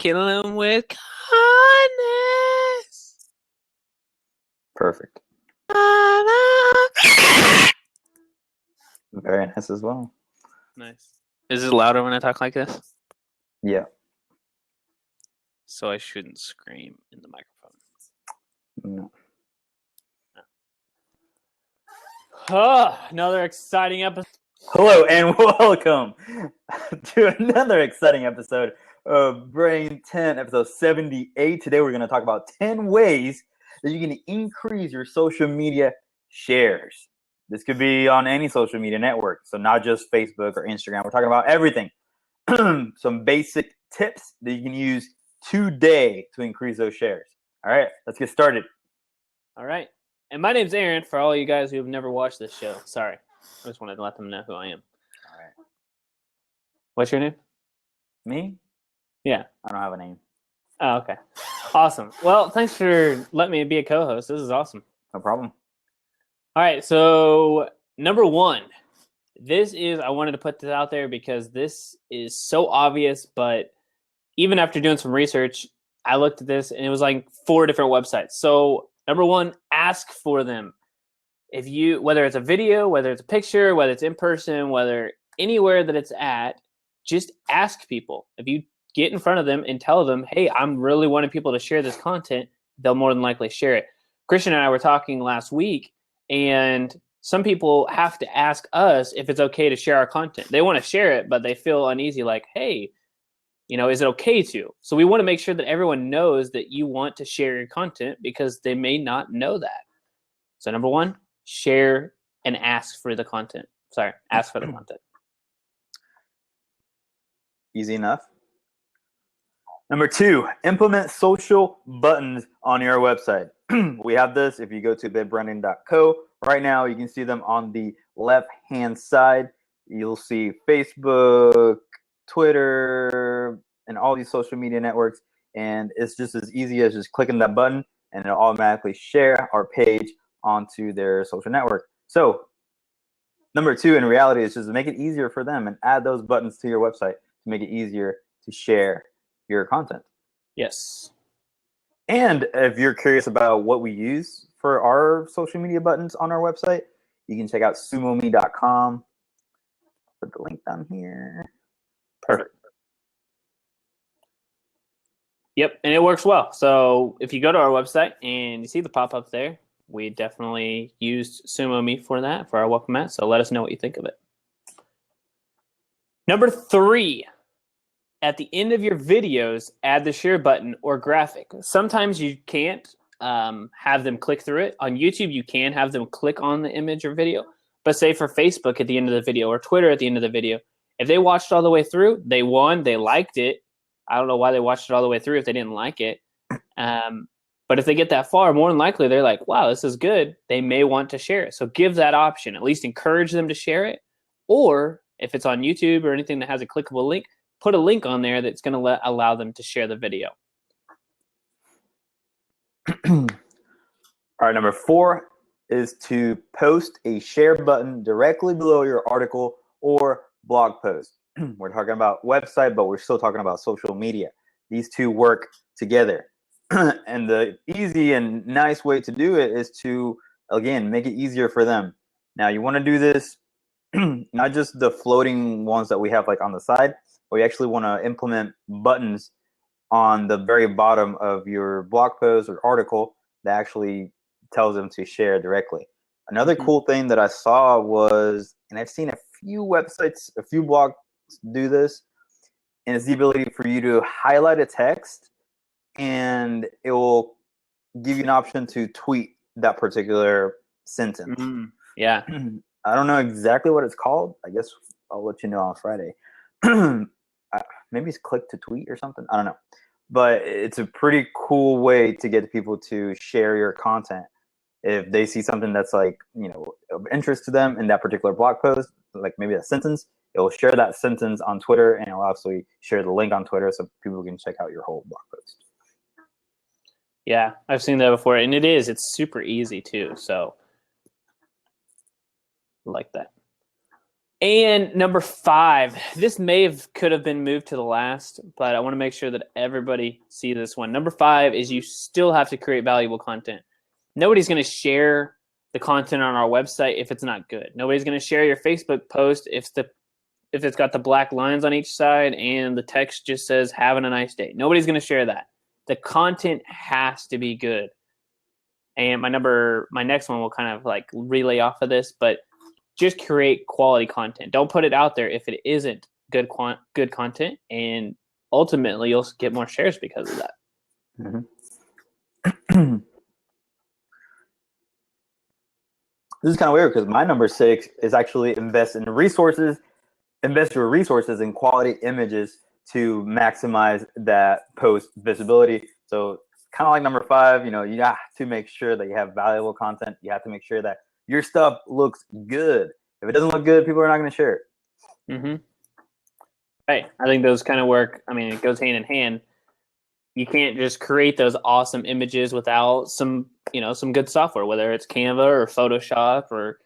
kill them with kindness. Perfect. Very nice as well. Nice. Is it louder when I talk like this? Yeah. So I shouldn't scream in the microphone. No. Another exciting episode. Hello and welcome to another exciting episode of Brain 10, episode 78. Today we're going to talk about 10 ways that you can increase your social media shares. This could be on any social media network, so not just Facebook or Instagram. We're talking about everything. Some basic tips that you can use today to increase those shares. All right, let's get started. All right. And my name's Aaron, for all you guys who have never watched this show. Sorry. I just wanted to let them know who I am. All right. What's your name? Me? Yeah. I don't have a name. Oh, okay. Awesome. Well, thanks for letting me be a co-host. This is awesome. No problem. All right. So, number one. I wanted to put this out there because this is so obvious, but even after doing some research, I looked at this and it was like 4 different websites. So, number one, ask for them. Whether it's a video, whether it's a picture, whether it's in person, whether anywhere that it's at, just ask people. If you get in front of them and tell them, hey, I'm really wanting people to share this content, they'll more than likely share it. Christian and I were talking last week, and some people have to ask us if it's okay to share our content. They want to share it, but they feel uneasy, like, hey, is it okay to? So we want to make sure that everyone knows that you want to share your content because they may not know that. So number one, share and ask for the content. Ask for the content. Easy enough. Number 2, implement social buttons on your website. We have this if you go to bidbranding.co. Right now, you can see them on the left-hand side. You'll see Facebook, Twitter, and all these social media networks. And it's just as easy as just clicking that button, and it'll automatically share our page onto their social network. So number 2 in reality is just to make it easier for them and add those buttons to your website to make it easier to share your content. Yes. And if you're curious about what we use for our social media buttons on our website, you can check out sumome.com. Put the link down here. Perfect. Yep, and it works well. So if you go to our website and you see the pop-up there, we definitely used SumoMe for that, for our welcome mat. So let us know what you think of it. Number 3, at the end of your videos, add the share button or graphic. Sometimes you can't have them click through it. On YouTube, you can have them click on the image or video. But say for Facebook at the end of the video or Twitter at the end of the video, if they watched all the way through, they liked it. I don't know why they watched it all the way through if they didn't like it. But if they get that far, more than likely they're like, wow, this is good. They may want to share it. So give that option. At least encourage them to share it. Or if it's on YouTube or anything that has a clickable link, put a link on there that's going to allow them to share the video. All right, number 4 is to post a share button directly below your article or blog post. We're talking about website, but we're still talking about social media. These two work together. And the easy and nice way to do it is to, again, make it easier for them. Now, you want to do this, not just the floating ones that we have like on the side, but we actually want to implement buttons on the very bottom of your blog post or article that actually tells them to share directly. Another cool thing that I saw was, and I've seen a few websites, a few blogs do this, and it's the ability for you to highlight a text and it will give you an option to tweet that particular sentence. Yeah. I don't know exactly what it's called. I guess I'll let you know on Friday. Maybe it's click to tweet or something. I don't know. But it's a pretty cool way to get people to share your content. If they see something that's like, of interest to them in that particular blog post, like maybe a sentence, it will share that sentence on Twitter, and it will actually share the link on Twitter so people can check out your whole blog post. Yeah, I've seen that before, and it's super easy too. So, like that. And number 5, this could have been moved to the last, but I want to make sure that everybody see this one. Number 5 is you still have to create valuable content. Nobody's going to share the content on our website if it's not good. Nobody's going to share your Facebook post if it's got the black lines on each side and the text just says having a nice day. Nobody's going to share that. The content has to be good. And my next one will kind of like relay off of this, but just create quality content. Don't put it out there if it isn't good content, and ultimately you'll get more shares because of that. Mm-hmm. This is kind of weird because my number 6 is actually invest your resources in quality images to maximize that post visibility. So kind of like number 5, you have to make sure that you have valuable content. You have to make sure that your stuff looks good. If it doesn't look good, people are not going to share it. Mm-hmm. Right. I think those kind of work. I mean, it goes hand in hand. You can't just create those awesome images without some good software, whether it's Canva or Photoshop or,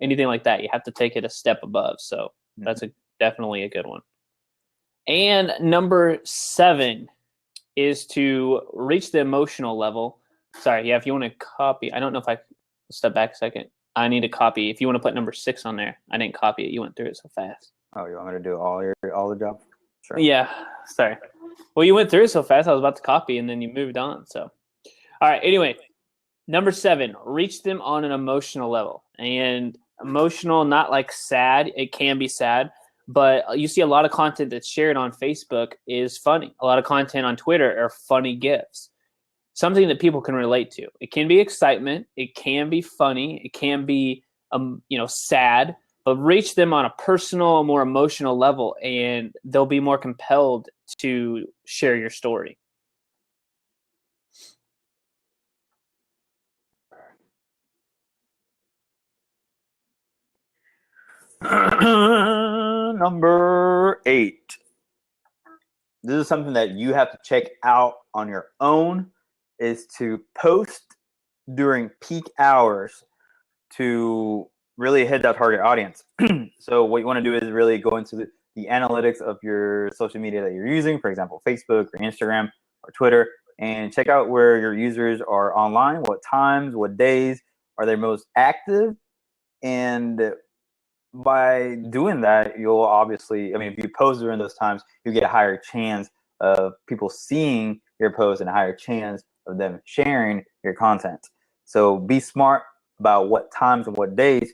anything like that. You have to take it a step above. So that's definitely a good one. And number 7 is to reach the emotional level. Sorry. Yeah. If you want to copy, I don't know if I step back a second. I need to copy. If you want to put number 6 on there, I didn't copy it. You went through it so fast. Oh, you want me to do all the job? Sure. Yeah. Sorry. Well, you went through it so fast. I was about to copy, and then you moved on. So, all right. Anyway, number 7, reach them on an emotional level. And emotional, not like sad. It can be sad, but you see a lot of content that's shared on Facebook is funny. A lot of content on Twitter are funny GIFs. Something that people can relate to. It can be excitement. It can be funny. It can be, sad. But reach them on a personal, more emotional level, and they'll be more compelled to share your story. Number 8. This is something that you have to check out on your own, is to post during peak hours to really hit that target audience. So what you want to do is really go into the analytics of your social media that you're using, for example, Facebook or Instagram or Twitter, and check out where your users are online, what times, what days are they most active. And by doing that, you'll obviously, if you post during those times, you get a higher chance of people seeing your post and a higher chance of them sharing your content. So be smart about what times and what days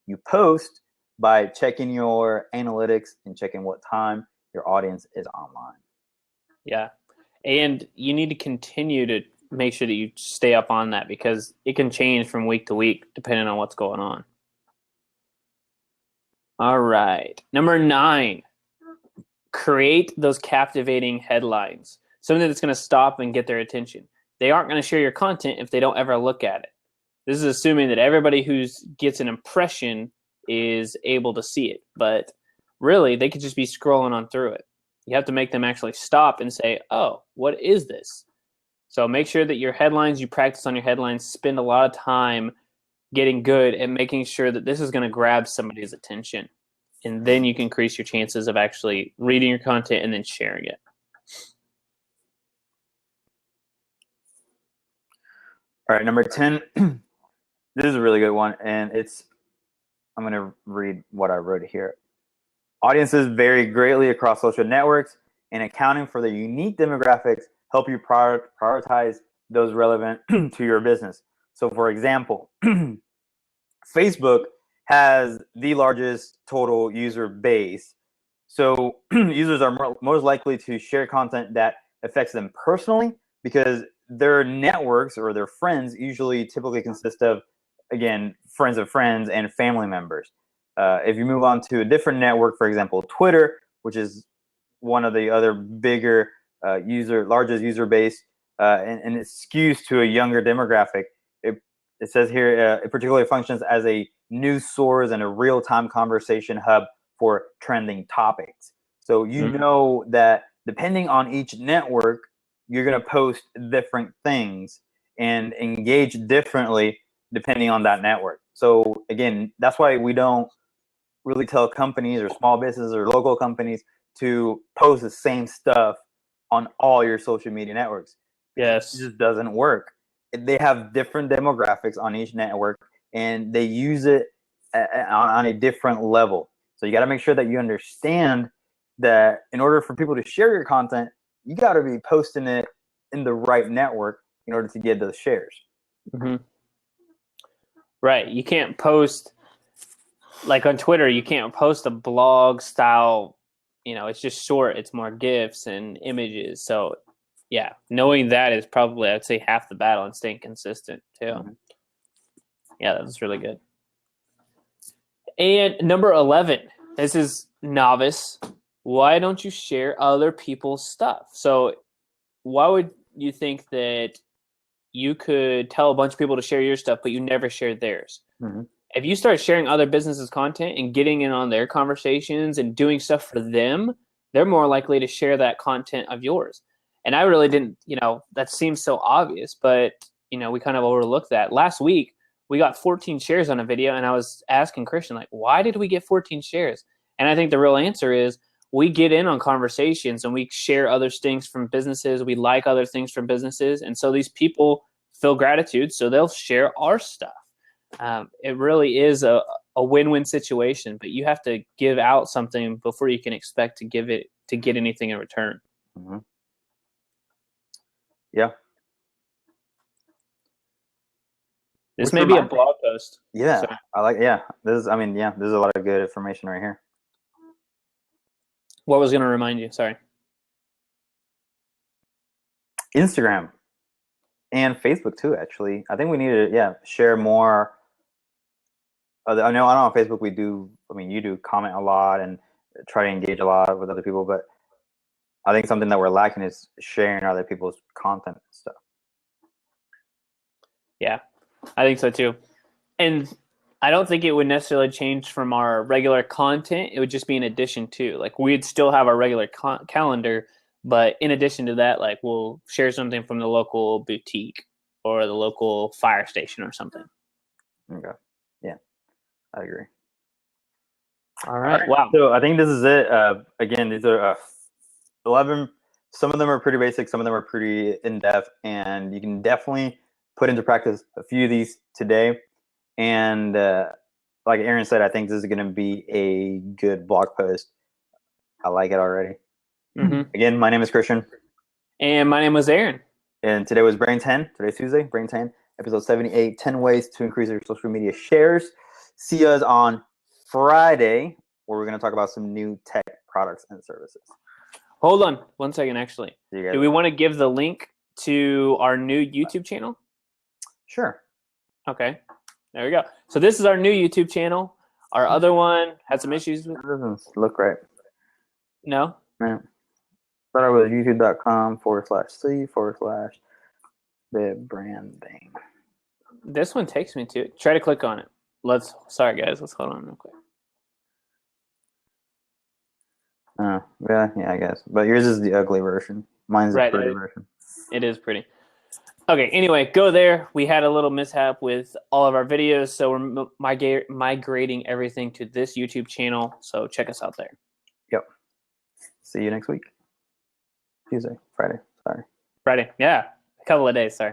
you post by checking your analytics and checking what time your audience is online. Yeah. And you need to continue to make sure that you stay up on that, because it can change from week to week depending on what's going on. All right. Number 9, create those captivating headlines. Something that's going to stop and get their attention. They aren't going to share your content if they don't ever look at it. This is assuming that everybody who gets an impression is able to see it. But really, they could just be scrolling on through it. You have to make them actually stop and say, oh, what is this? So make sure that your headlines, you practice on your headlines, spend a lot of time getting good and making sure that this is going to grab somebody's attention. And then you can increase your chances of actually reading your content and then sharing it. All right, number 10. This is a really good one, and I'm going to read what I wrote here. Audiences vary greatly across social networks, and accounting for the unique demographics help you prioritize those relevant to your business. So, for example, Facebook has the largest total user base. So users are most likely to share content that affects them personally, because their networks or their friends typically consist of, again, friends of friends and family members. If you move on to a different network, for example, Twitter, which is one of the other bigger largest user base, and it skews to a younger demographic. It says here, it particularly functions as a news source and a real-time conversation hub for trending topics. So you know that depending on each network, you're going to post different things and engage differently depending on that network. So again, that's why we don't really tell companies or small businesses or local companies to post the same stuff on all your social media networks. Yes. It just doesn't work. They have different demographics on each network, and they use it on a different level. So you got to make sure that you understand that in order for people to share your content, you got to be posting it in the right network in order to get those shares. Mm-hmm. Right. You can't post, like on Twitter, you can't post a blog style, it's just short. It's more GIFs and images. So, yeah, knowing that is probably, I'd say, half the battle, and staying consistent, too. Mm-hmm. Yeah, that was really good. And number 11, this is novice. Why don't you share other people's stuff? So why would you think that you could tell a bunch of people to share your stuff, but you never share theirs? Mm-hmm. If you start sharing other businesses' content and getting in on their conversations and doing stuff for them, they're more likely to share that content of yours. And I really didn't, that seems so obvious, but, we kind of overlooked that. Last week, we got 14 shares on a video, and I was asking Christian, like, why did we get 14 shares? And I think the real answer is we get in on conversations and we share other things from businesses. We like other things from businesses. And so these people feel gratitude, so they'll share our stuff. It really is a win-win situation, but you have to give out something before you can expect to get anything in return. Mm-hmm. Yeah. This may be a blog post. Yeah, so. I like. Yeah, there's a lot of good information right here. What was going to remind you? Sorry. Instagram and Facebook too. Actually, I think we need to share more. I know on Facebook we do. I mean, you do comment a lot and try to engage a lot with other people, but I think something that we're lacking is sharing other people's content and stuff. Yeah, I think so too. And I don't think it would necessarily change from our regular content. It would just be in addition to, like, we'd still have our regular calendar, but in addition to that, like, we'll share something from the local boutique or the local fire station or something. Okay. Yeah, I agree. All right. Wow. So I think this is it. Again, these are 11. Some of them are pretty basic. Some of them are pretty in-depth, and you can definitely put into practice a few of these today. And like Aaron said, I think this is going to be a good blog post. I like it already. Mm-hmm. Again, my name is Christian. And my name was Aaron. And today was Brain 10. Today's Tuesday, Brain 10, episode 78, 10 ways to increase your social media shares. See us on Friday, where we're going to talk about some new tech products and services. Hold on 1 second, actually. Do we want to give the link to our new YouTube channel? Sure. Okay. There we go. So this is our new YouTube channel. Our other one had some issues with. It doesn't look right. No? No. Start with youtube.com/c/the branding. This one takes me to it. Try to click on it. Sorry guys, let's hold on real quick. Yeah, I guess. But yours is the ugly version. Mine's the pretty version. It is pretty. Okay, anyway, go there. We had a little mishap with all of our videos, so we're migrating everything to this YouTube channel. So check us out there. Yep. See you next week. Friday. Sorry. Friday. Yeah, a couple of days. Sorry.